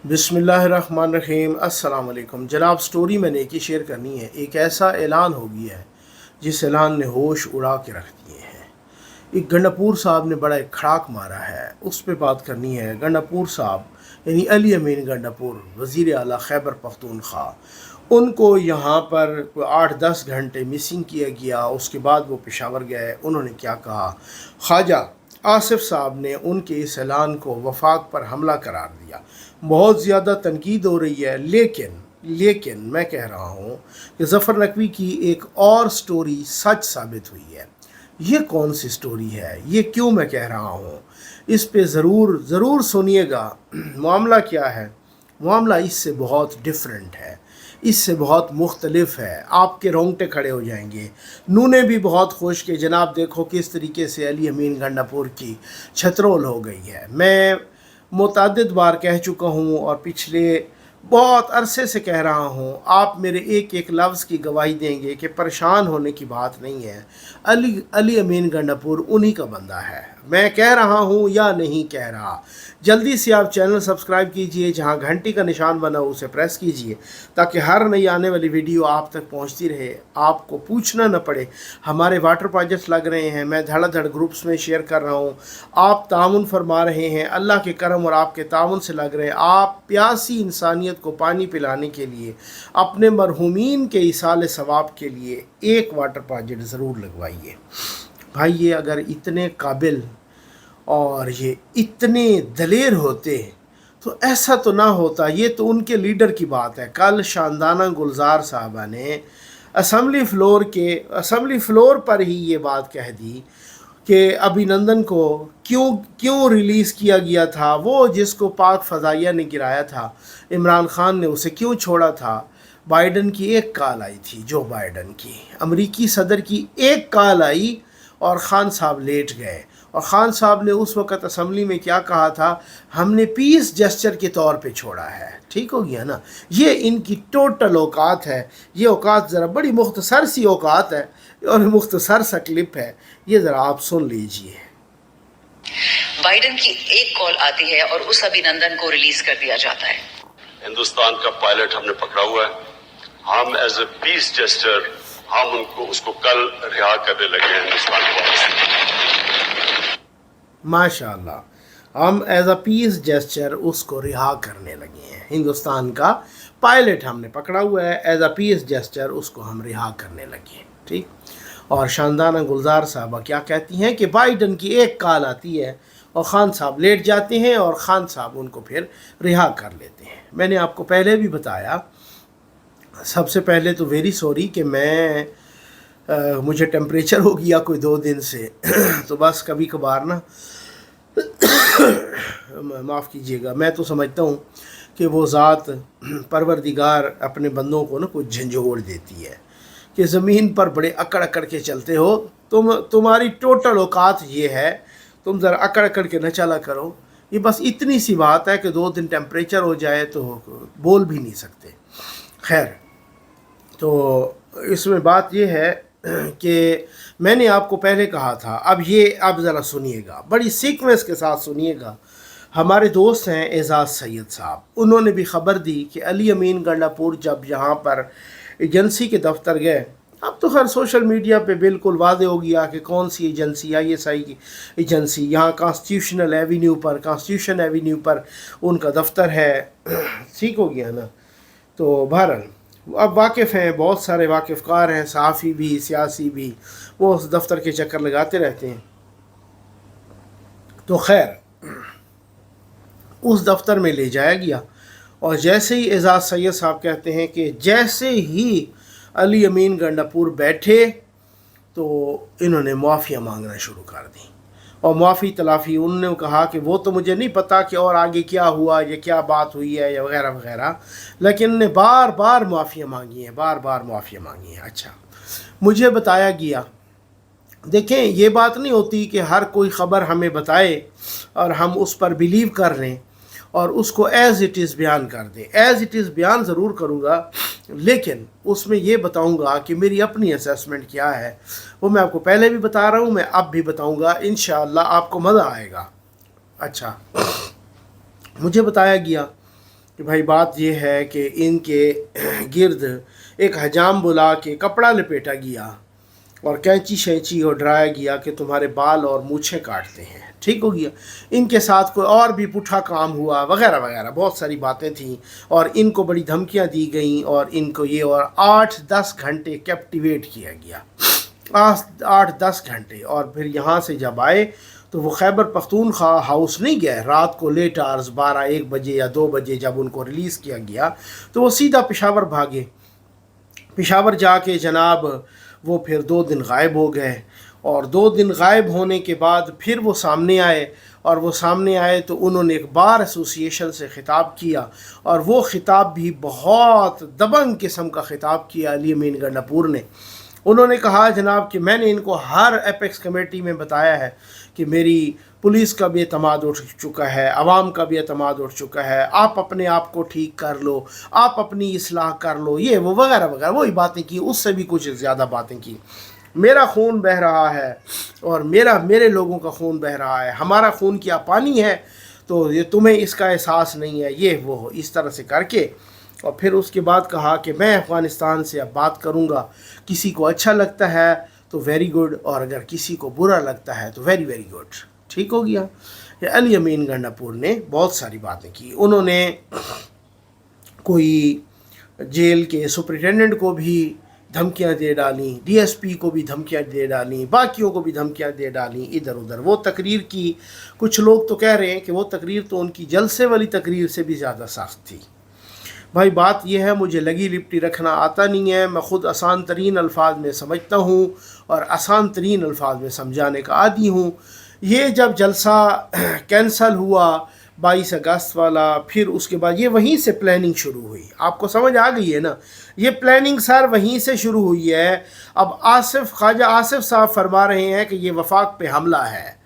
बिस्मिल्लाहिर्रहमानिर्रहीम। अस्सलाम वालेकुम जनाब। स्टोरी मैंने एक ही शेयर करनी है। एक ऐसा ऐलान हो गया है जिस ऐलान ने होश उड़ा के रख दिए हैं। एक गंडापुर साहब ने बड़ा एक खड़ाक मारा है, उस पर बात करनी है। गंडापुर साहब यानी अली अमीन गंडापुर, वज़ीर आला खैबर पख्तूनख्वा, उनको यहाँ पर 8-10 घंटे मिसिंग किया गया। उसके बाद वो पेशावर गए। उन्होंने क्या कहा, ख्वाजा आसिफ साहब ने उनके इस ऐलान को वफाक पर हमला करार दिया। बहुत ज़्यादा तनकीद हो रही है, लेकिन मैं कह रहा हूँ कि ज़फ़र नकवी की एक और स्टोरी सच साबित हुई है। ये कौन सी स्टोरी है, ये क्यों मैं कह रहा हूँ, इस पे ज़रूर सुनिएगा। मामला क्या है? मामला इससे बहुत डिफरेंट है, इससे बहुत मुख्तलिफ है। आपके रोंगटे खड़े हो जाएंगे। नूने भी बहुत खुश के जनाब देखो किस तरीके से अली अमीन गंडापुर की छतरोल हो गई है। मैं मुतअद्दिद बार कह चुका हूँ और पिछले बहुत अरसे से कह रहा हूँ, आप मेरे एक एक लफ्ज़ की गवाही देंगे कि परेशान होने की बात नहीं है। अली अमीन गंडापुर उन्हीं का बंदा है। मैं कह रहा हूँ या नहीं कह रहा, जल्दी से आप चैनल सब्सक्राइब कीजिए, जहाँ घंटी का निशान बना उसे प्रेस कीजिए ताकि हर नई आने वाली वीडियो आप तक पहुँचती रहे, आपको पूछना न पड़े। हमारे वाटर प्रोजेक्ट्स लग रहे हैं, मैं धड़ाधड़ ग्रुप्स में शेयर कर रहा हूँ, आप ताउन फरमा रहे हैं। अल्लाह के करम और आपके ताउन से लग रहे हैं। आप प्यासी इंसानियत को पानी पिलाने के लिए, अपने मरहूमीन के इसाले सवाब के लिए एक वाटर प्रोजेक्ट ज़रूर लगवाइए। भाई ये अगर इतने काबिल और ये इतने दलेर होते तो ऐसा तो ना होता। ये तो उनके लीडर की बात है। कल शानदाना गुलजार साहबा ने असम्बली फ्लोर पर ही ये बात कह दी कि अभिनंदन को क्यों रिलीज़ किया गया था। वो जिसको पाक फ़ज़ाइया ने गिराया था, इमरान ख़ान ने उसे क्यों छोड़ा था। बाइडन की एक कॉल आई थी, जो बाइडन की अमरीकी सदर की एक कॉल आई और ख़ान साहब लेट गए। और ख़ान साहब ने उस वक़्त असम्बली में क्या कहा था, हमने पीस जेस्चर के तौर पे छोड़ा है। ठीक हो गया ना। ये इनकी टोटल औकात है। ये औकात ज़रा बड़ी मुख्तसर सी औकात है और मुख्तसर सा क्लिप है, ये ज़रा आप सुन लीजिए। बाइडन की एक कॉल आती है और उस अभिनंदन को रिलीज कर दिया जाता है। हिंदुस्तान का पायलट हमने पकड़ा हुआ है। हम एज ए पीस जेस्टर हम उसको कल रिहा करने लगे हैं हिंदुस्तान को। माशाअल्लाह, हम एज अ पीस जेस्चर उसको रिहा करने लगे हैं। हिंदुस्तान का पायलट हमने पकड़ा हुआ है, एज अ पीस जेस्चर उसको हम रिहा करने लगे हैं। ठीक। और शानदाना गुलजार साहबा क्या कहती हैं कि बाइडन की एक कॉल आती है और ख़ान साहब लेट जाते हैं और ख़ान साहब उनको फिर रिहा कर लेते हैं। मैंने आपको पहले भी बताया। सबसे पहले तो वेरी सॉरी कि मुझे टेम्परेचर हो गया कोई 2 दिन से तो बस कभी कभार ना माफ़ कीजिएगा। मैं तो समझता हूँ कि वो ज़ात परवरदिगार अपने बंदों को ना कुछ झंझोड़ देती है कि ज़मीन पर बड़े अकड़ अकड़ के चलते हो। तुम्हारी टोटल औकात ये है, तुम ज़रा अकड़ अकड़ के न चला करो। ये बस इतनी सी बात है कि 2 दिन टेम्परेचर हो जाए तो बोल भी नहीं सकते। खैर, तो इसमें बात ये है कि मैंने आपको पहले कहा था, अब ज़रा सुनिएगा, बड़ी सीक्वेंस के साथ सुनिएगा। हमारे दोस्त हैं एजाज़ सैयद साहब, उन्होंने भी ख़बर दी कि अली अमीन गंडापुर जब यहाँ पर एजेंसी के दफ्तर गए, अब तो हर सोशल मीडिया पे बिल्कुल वादे हो गया कि कौन सी एजेंसी, ISI की एजेंसी, यहाँ कॉन्स्टिट्यूशन एवेन्यू पर उनका दफ्तर है। ठीक हो गया ना। तो बहरहाल अब वाकिफ़ हैं, बहुत सारे वाकिफ़कार हैं, सहाफ़ी भी सियासी भी, वो उस दफ्तर के चक्कर लगाते रहते हैं। तो खैर, उस दफ्तर में ले जाया गया और जैसे ही एजाज़ सैयद साहब कहते हैं कि जैसे ही अली अमीन गंडापुर बैठे तो इन्होंने माफ़िया मांगना शुरू कर दी और माफ़ी तलाफ़ी। उन्होंने कहा कि वो तो मुझे नहीं पता कि और आगे क्या हुआ, ये क्या बात हुई है या वगैरह वगैरह, लेकिन उन्होंने बार बार माफ़िया मांगी है। अच्छा, मुझे बताया गया, देखें ये बात नहीं होती कि हर कोई ख़बर हमें बताए और हम उस पर बिलीव कर लें और उसको एज़ इट इज़ बयान कर दें। एज़ इट इज़ बयान ज़रूर करूँगा, लेकिन उसमें ये बताऊँगा कि मेरी अपनी असेसमेंट क्या है। वो मैं आपको पहले भी बता रहा हूँ, मैं अब भी बताऊँगा, इंशाअल्लाह आपको मज़ा आएगा। अच्छा, मुझे बताया गया कि भाई बात ये है कि इनके गिर्द एक हजाम बुला के कपड़ा लपेटा गया और कैंची शैंची और डराया गया कि तुम्हारे बाल और मूछें काटते हैं, ठीक हो गया। इनके साथ कोई और भी पुठा काम हुआ वगैरह वगैरह, बहुत सारी बातें थीं और इनको बड़ी धमकियां दी गईं और इनको ये और 8-10 घंटे कैप्टिवेट किया गया, 8-10 घंटे। और फिर यहाँ से जब आए तो वो खैबर पख्तूनख्वा हाउस नहीं गए, रात को लेट आवर्स 12-1 बजे या 2 बजे जब उनको रिलीज़ किया गया तो वो सीधा पेशावर भागे। पेशावर जाके जनाब वो फिर 2 दिन गायब हो गए और 2 दिन गायब होने के बाद फिर वो सामने आए और वो सामने आए तो उन्होंने एक बार एसोसिएशन से ख़िताब किया और वो ख़िताब भी बहुत दबंग किस्म का ख़िताब किया अली अमीन गंडापुर ने। उन्होंने कहा जनाब कि मैंने इनको हर एपेक्स कमेटी में बताया है कि मेरी पुलिस का भी एतमाद उठ चुका है, आवाम का भी एतमाद उठ चुका है, आप अपने आप को ठीक कर लो, आप अपनी इस्लाह कर लो, ये वो वगैरह वगैरह वही बातें की, उससे भी कुछ ज़्यादा बातें की। मेरा खून बह रहा है और मेरे लोगों का खून बह रहा है, हमारा खून क्या पानी है, तो ये तुम्हें इसका एहसास नहीं है, ये वो इस तरह से करके। और फिर उसके बाद कहा कि मैं अफ़गानिस्तान से अब बात करूँगा, किसी को अच्छा लगता है तो वेरी गुड और अगर किसी को बुरा लगता है तो वेरी वेरी गुड, ठीक हो गया। ये अली अमीन गंडापुर ने बहुत सारी बातें की। उन्होंने कोई जेल के सुपरिटेंडेंट को भी धमकियां दे डाली, डीएसपी को भी धमकियां दे डाली, बाकियों को भी धमकियां दे डाली इधर उधर। वो तकरीर की, कुछ लोग तो कह रहे हैं कि वो तकरीर तो उनकी जलसे वाली तकरीर से भी ज़्यादा सख्त थी। भाई बात यह है, मुझे लगी लिपटी रखना आता नहीं है, मैं ख़ुद आसान तरीन अल्फाज में समझता हूँ और आसान तरीन अल्फाज में समझाने का आदी हूँ। ये जब जलसा कैंसल हुआ 22 अगस्त वाला, फिर उसके बाद ये वहीं से प्लानिंग शुरू हुई। आपको समझ आ गई है ना, ये प्लानिंग सर वहीं से शुरू हुई है। अब ख्वाजा आसिफ साहब फरमा रहे हैं कि ये वफाक पे हमला है।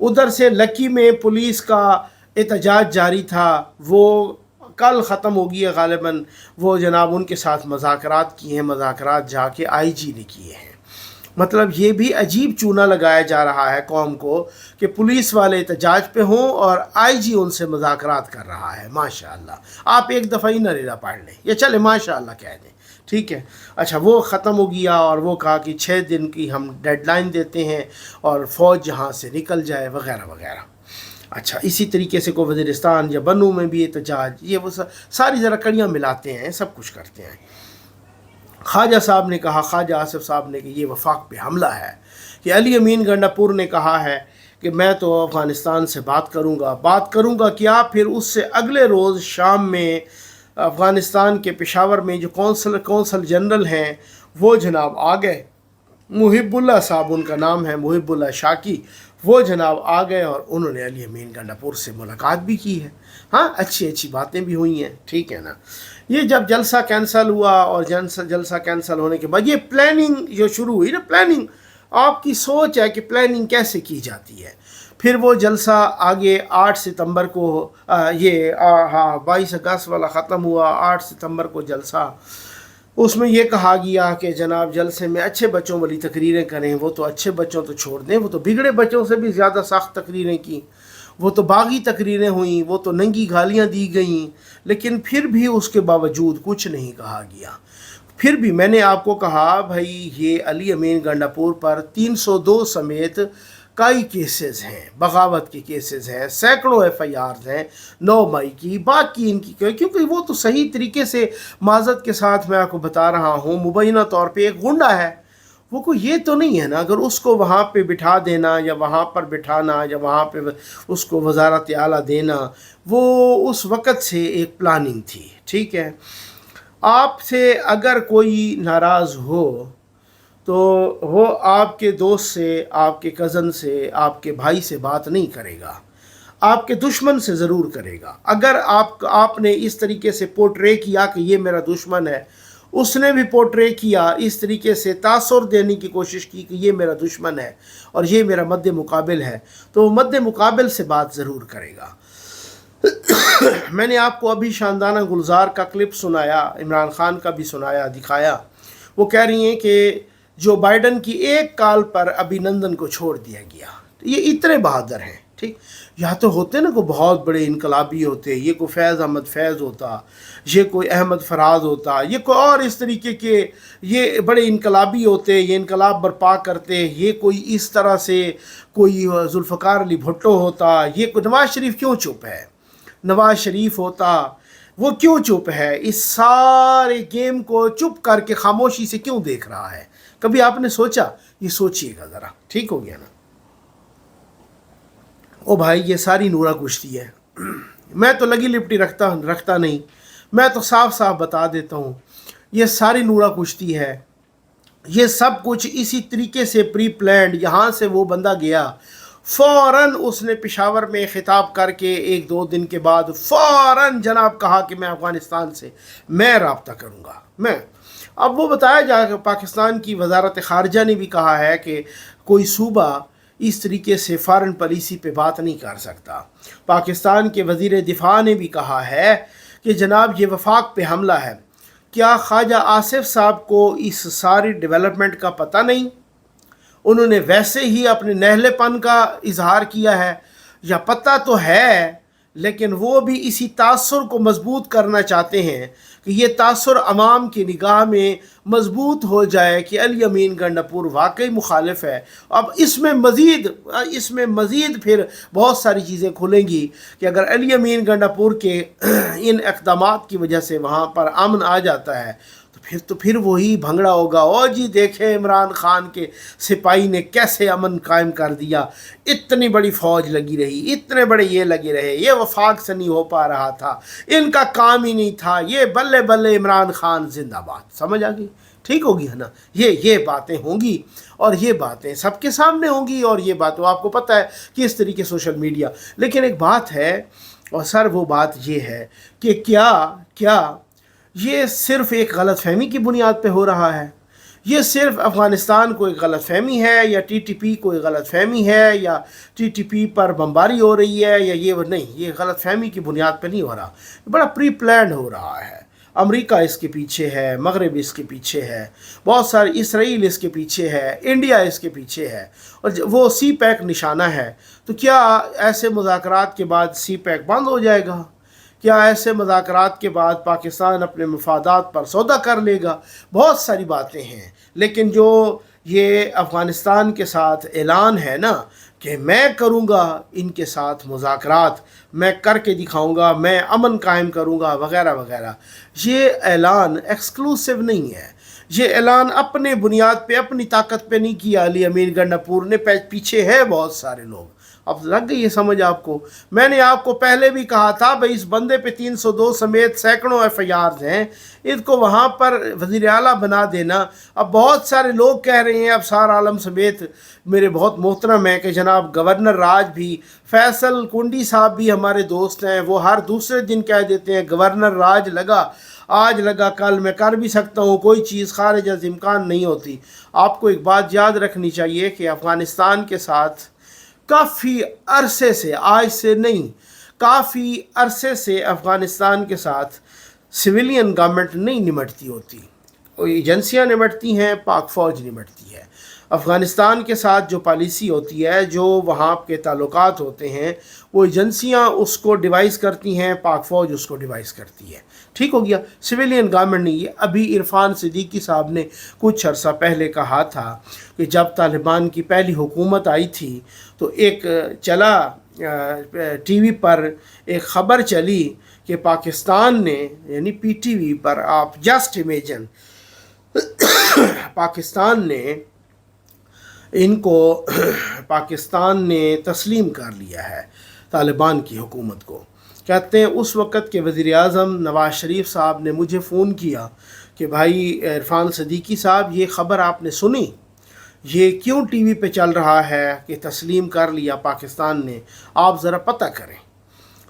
उधर से लकी में पुलिस का एहतजाज जारी था, वो कल ख़त्म हो गई है गालिबन। वो जनाब उनके साथ मज़ाकरात किए हैं, मज़ाकरात जाके आईजी ने किए हैं। मतलब ये भी अजीब चूना लगाया जा रहा है कौम को कि पुलिस वाले एहतजाज पे हों और आईजी उनसे मज़ाकरात कर रहा है। माशाअल्लाह, आप एक दफ़ा ही नरेला पढ़ लें या चले माशाअल्लाह कह दें, ठीक है। अच्छा, वो ख़त्म हो गया और वो कहा कि 6 दिन की हम डेडलाइन देते हैं और फ़ौज जहाँ से निकल जाए वगैरह वगैरह। अच्छा, इसी तरीके से को वज़ीरिस्तान या बनू में भी एहतजाज, ये वो सारी ज़रा कड़ियाँ मिलाते हैं, सब कुछ करते हैं। ख्वाजा साहब ने कहा, ख्वाजा आसिफ साहब ने, कि ये वफाक पे हमला है। कि अली अमीन गंडापुर ने कहा है कि मैं तो अफ़गानिस्तान से बात करूँगा क्या। फिर उससे अगले रोज़ शाम में अफ़गानिस्तान के पेशावर में जो कौंसल जनरल हैं वो जनाब आ गए, मुहिबुल्ला साहब उनका नाम है, मुहिबुल्ला शाकी, वो जनाब आ गए और उन्होंने अली अमीन गंडापुर से मुलाकात भी की है। हाँ, अच्छी अच्छी बातें भी हुई हैं, ठीक है ना। ये जब जलसा कैंसल हुआ और जलसा कैंसल होने के बाद ये प्लानिंग जो शुरू हुई ना, प्लानिंग आपकी सोच है कि प्लानिंग कैसे की जाती है। फिर वो जलसा आगे 8 सितंबर को 22 अगस्त वाला ख़त्म हुआ, 8 सितंबर को जलसा। उसमें यह कहा गया कि जनाब जलसे में अच्छे बच्चों वाली तकरीरें करें। वो तो अच्छे बच्चों तो छोड़ दें, वो तो बिगड़े बच्चों से भी ज़्यादा सख्त तकरीरें की, वो तो बागी तकरीरें हुई, वो तो नंगी गालियाँ दी गईं। लेकिन फिर भी उसके बावजूद कुछ नहीं कहा गया। फिर भी मैंने आपको कहा भाई ये अली अमीन गंडापुर पर 302 समेत कई केसेस हैं, बगावत के केसेस हैं, सैकड़ों FIRs हैं 9 मई की, बाकी इनकी, क्योंकि वो तो सही तरीके से माजरत के साथ मैं आपको बता रहा हूँ, मुबैना तौर पे एक गुंडा है। वो कोई ये तो नहीं है ना, अगर उसको वहाँ पे बिठा देना या वहाँ पर बिठाना या वहाँ पे उसको वजारत आला देना, वो उस वक़्त से एक प्लानिंग थी, ठीक है। आपसे अगर कोई नाराज़ हो तो वो आपके दोस्त से, आपके कज़न से, आपके भाई से बात नहीं करेगा, आपके दुश्मन से ज़रूर करेगा। अगर आपने इस तरीके से पोर्ट्रे किया कि ये मेरा दुश्मन है, उसने भी पोर्ट्रे किया इस तरीके से, तासुर देने की कोशिश की कि ये मेरा दुश्मन है और ये मेरा मद्दे मुकाबिल है, तो मद्दे मुकाबिल से बात ज़रूर करेगा। मैंने आपको अभी शानदाना गुलजार का क्लिप सुनाया, इमरान खान का भी सुनाया, दिखाया। वो कह रही हैं कि जो बाइडन की एक कॉल पर अभिनंदन को छोड़ दिया गया। तो ये इतने बहादुर हैं, ठीक। या तो होते ना कोई बहुत बड़े इनकलाबी होते, ये कोई फैज़ अहमद फैज़ होता, ये कोई अहमद फराज होता, ये कोई और इस तरीके के ये बड़े इनकलाबी होते, ये इनकलाब बर्पा करते, ये कोई इस तरह से कोई जुल्फ़कार अली भुट्टो होता, ये कोई नवाज़ शरीफ क्यों चुप है, नवाज़ शरीफ होता वो क्यों चुप है, इस सारे गेम को चुप करके खामोशी से क्यों देख रहा है? कभी आपने सोचा? ये सोचिएगा ज़रा, ठीक हो गया ना? ओ भाई, ये सारी नूरा कुश्ती है। मैं तो लगी लिपटी रखता नहीं, मैं तो साफ साफ बता देता हूँ, ये सारी नूरा कुश्ती है। ये सब कुछ इसी तरीके से प्री प्लान्ड, यहाँ से वो बंदा गया, फ़ौरन उसने पेशावर में ख़िताब करके 1-2 दिन के बाद फ़ौरन जनाब कहा कि मैं अफ़गानिस्तान से मैं रब्ता करूँगा। मैं अब वो बताया जा कि पाकिस्तान की वजारत ख़ारजा ने भी कहा है कि कोई सूबा इस तरीके से फ़ॉरेन पॉलिसी पे बात नहीं कर सकता। पाकिस्तान के वज़ीर दिफा ने भी कहा है कि जनाब ये वफाक पे हमला है। क्या ख्वाजा आसिफ साहब को इस सारी डेवलपमेंट का पता नहीं? उन्होंने वैसे ही अपने नहलेपन का इजहार किया है, या पता तो है लेकिन वो भी इसी तासुर को मजबूत करना चाहते हैं कि ये तासुर अवाम की निगाह में मजबूत हो जाए कि अली अमीन गंडापुर वाकई मुखालिफ है। अब इसमें मज़ीद फिर बहुत सारी चीज़ें खुलेंगी कि अगर अली अमीन गंडापुर के इन इक़दामात की वजह से वहाँ पर अमन आ जाता है तो फिर वही भंगड़ा होगा, ओ जी देखे इमरान खान के सिपाही ने कैसे अमन कायम कर दिया, इतनी बड़ी फ़ौज लगी रही, इतने बड़े ये लगे रहे, ये वफाक से नहीं हो पा रहा था, इनका काम ही नहीं था, ये बल्ले बल्ले इमरान खान जिंदाबाद। समझ आ गई? ठीक होगी है ना? ये बातें होंगी और ये बातें सबके सामने होंगी, और ये बात तो आपको पता है कि इस तरीके सोशल मीडिया। लेकिन एक बात है, और सर वो बात ये है कि क्या ये सिर्फ़ एक गलतफ़हमी की बुनियाद पे हो रहा है? ये सिर्फ़ अफ़गानिस्तान को एक गलतफ़हमी है, या टीटीपी को एक गलतफ़हमी है, या टीटीपी पर बमबारी हो रही है, या ये नहीं, ये गलतफ़हमी की बुनियाद पे नहीं हो रहा, बड़ा प्री प्लान्ड हो रहा है। अमेरिका इसके पीछे है, मगरब इसके पीछे है, बहुत सारे इसराइल इसके पीछे है, इंडिया इसके पीछे है, और वो सी पैक निशाना है। तो क्या ऐसे मुज़ाकरात के बाद सी पैक बंद हो जाएगा? क्या ऐसे मुज़ाकरात के बाद पाकिस्तान अपने मफादात पर सौदा कर लेगा? बहुत सारी बातें हैं, लेकिन जो ये अफ़गानिस्तान के साथ ऐलान है ना कि मैं करूँगा इनके साथ मुज़ाकरात, मैं करके दिखाऊँगा, मैं अमन कायम करूँगा वगैरह वगैरह, ये ऐलान एक्सक्लूसिव नहीं है। ये ऐलान अपने बुनियाद पे, अपनी ताकत पे नहीं किया अली अमीन गंडापुर ने, पीछे है बहुत सारे लोग। अब लग गई ये समझ आपको? मैंने आपको पहले भी कहा था भाई, इस बंदे पे 302 समेत सैकड़ों FIRs हैं, इसको वहाँ पर वज़ीर आला बना देना। अब बहुत सारे लोग कह रहे हैं, अफसार आलम समेत मेरे बहुत मोहतरम हैं कि जनाब गवर्नर राज भी, फैसल कुंडी साहब भी हमारे दोस्त हैं, वो हर दूसरे दिन कह देते हैं गवर्नर राज लगा, आज लगा, कल मैं कर भी सकता हूँ, कोई चीज़ खारिज अज़ इम्कान नहीं होती। आपको एक बात याद रखनी चाहिए कि अफ़गानिस्तान के साथ काफ़ी अरसे से, आज से नहीं, काफ़ी अरसे से अफ़गानिस्तान के साथ सिविलियन गवर्नमेंट नहीं निमटती होती, एजेंसियां निमटती हैं, पाक फ़ौज निमटती है। अफ़गानिस्तान के साथ जो पॉलिसी होती है, जो वहाँ के ताल्लुकात होते हैं, वो एजेंसियां उसको डिवाइस करती हैं, पाक फ़ौज उसको डिवाइस करती है। ठीक हो गया? सिविलियन गवर्नमेंट नहीं है। अभी इरफान सिद्दीकी साहब ने कुछ अर्सा पहले कहा था कि जब तालिबान की पहली हुकूमत आई थी तो एक चला टीवी पर एक ख़बर चली कि पाकिस्तान ने, यानी PTV पर, आप जस्ट इमेजिन, पाकिस्तान ने तस्लीम कर लिया है तालिबान की हुकूमत को। कहते हैं उस वक़्त के वज़ीर आज़म नवाज़ शरीफ साहब ने मुझे फ़ोन किया कि भाई इरफान सिद्दीकी साहब, ये ख़बर आपने सुनी, ये क्यों टीवी पे चल रहा है कि तस्लीम कर लिया पाकिस्तान ने, आप ज़रा पता करें।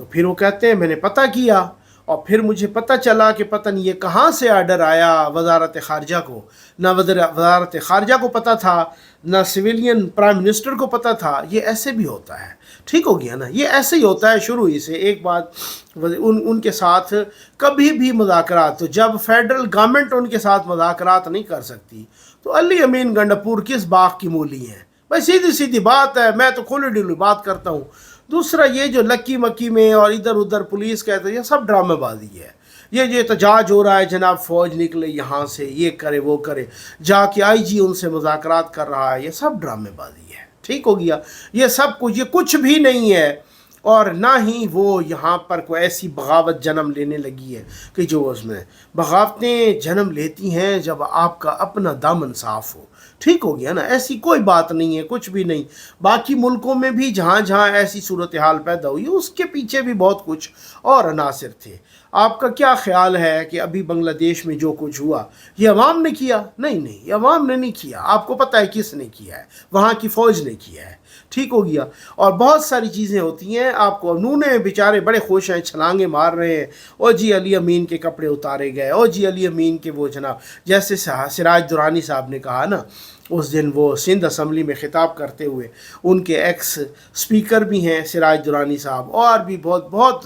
तो फिर वो कहते हैं मैंने पता किया, और फिर मुझे पता चला कि पता नहीं ये कहाँ से आर्डर आया वजारत ख़ारजा को, ना वजारत ख़ारजा को पता था, ना सिविलियन प्राइम मिनिस्टर को पता था। ये ऐसे भी होता है। ठीक हो गया ना? ये ऐसे ही होता है शुरू ही से। एक बात, उनके साथ कभी भी मुज़ाकरात, तो जब फेडरल गवर्नमेंट उनके साथ मुज़ाकरात नहीं कर सकती तो अली अमीन गंडापुर किस बाग की मूली हैं? भाई सीधी सीधी बात है, मैं तो खुली डुली बात करता हूँ। दूसरा ये जो लक्की मक्की में और इधर उधर पुलिस कहते हैं, ये सब ड्रामेबाजी है। ये जो एहतजाज हो रहा है, जनाब फ़ौज निकले यहाँ से, ये करे वो करे, जाके आईजी उनसे मुज़ाकरात कर रहा है, ये सब ड्रामेबाजी है। ठीक हो गया, ये सब कुछ, ये कुछ भी नहीं है। और ना ही वो यहाँ पर कोई ऐसी बगावत जन्म लेने लगी है कि जो उसमें बगावतें जन्म लेती हैं जब आपका अपना दामन साफ़ हो। ठीक हो गया ना, ऐसी कोई बात नहीं है, कुछ भी नहीं। बाकी मुल्कों में भी जहाँ जहाँ ऐसी सूरत हाल पैदा हुई, उसके पीछे भी बहुत कुछ और अनासिर थे। आपका क्या ख्याल है कि अभी बांग्लादेश में जो कुछ हुआ, ये अवाम ने किया? नहीं, ये अवाम ने नहीं किया। आपको पता है किसने किया है? वहाँ की फ़ौज ने किया है। ठीक हो गया। और बहुत सारी चीज़ें होती हैं, आपको नूने बेचारे बड़े खुश हैं, छलांगे मार रहे हैं, ओ जी अली अमीन के कपड़े उतारे गए, ओ जी अली अमीन के वो जनाब, जैसे सिराज दुरानी साहब ने कहा ना उस दिन, वो सिंध असम्बली में ख़िताब करते हुए, उनके एक्स स्पीकर भी हैं सिराज दुरानी साहब, और भी बहुत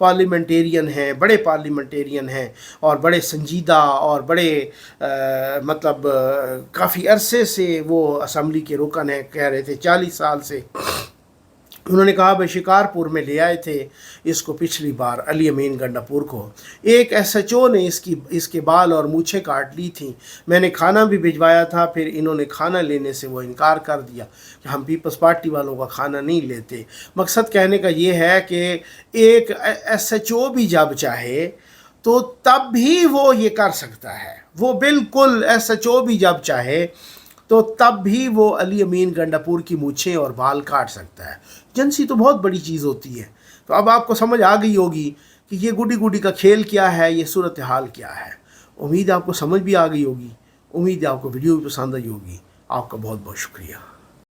पार्लियामेंटेरियन हैं, बड़े पार्लियामेंटेरियन हैं और बड़े संजीदा और बड़े मतलब काफ़ी अरसे से वो असम्बली के रुकन हैं, कह रहे थे 40 साल से। उन्होंने कहा भाई शिकारपुर में ले आए थे इसको पिछली बार, अली अमीन गंडापुर को। एक SHO ने इसके बाल और मूछें काट ली थी। मैंने खाना भी भिजवाया था, फिर इन्होंने खाना लेने से वो इनकार कर दिया कि हम पीपल्स पार्टी वालों का खाना नहीं लेते। मकसद कहने का ये है कि एक SHO भी जब चाहे तो तब भी वो ये कर सकता है। वो बिल्कुल SHO भी जब चाहे तो तब भी वो अली अमीन गंडापुर की मूछें और बाल काट सकता है। एजेंसी तो बहुत बड़ी चीज़ होती है। तो अब आपको समझ आ गई होगी कि ये गुडी गुडी का खेल क्या है, ये सूरत हाल क्या है। उम्मीद है आपको समझ भी आ गई होगी। उम्मीद है आपको वीडियो भी पसंद आई होगी। आपका बहुत बहुत शुक्रिया।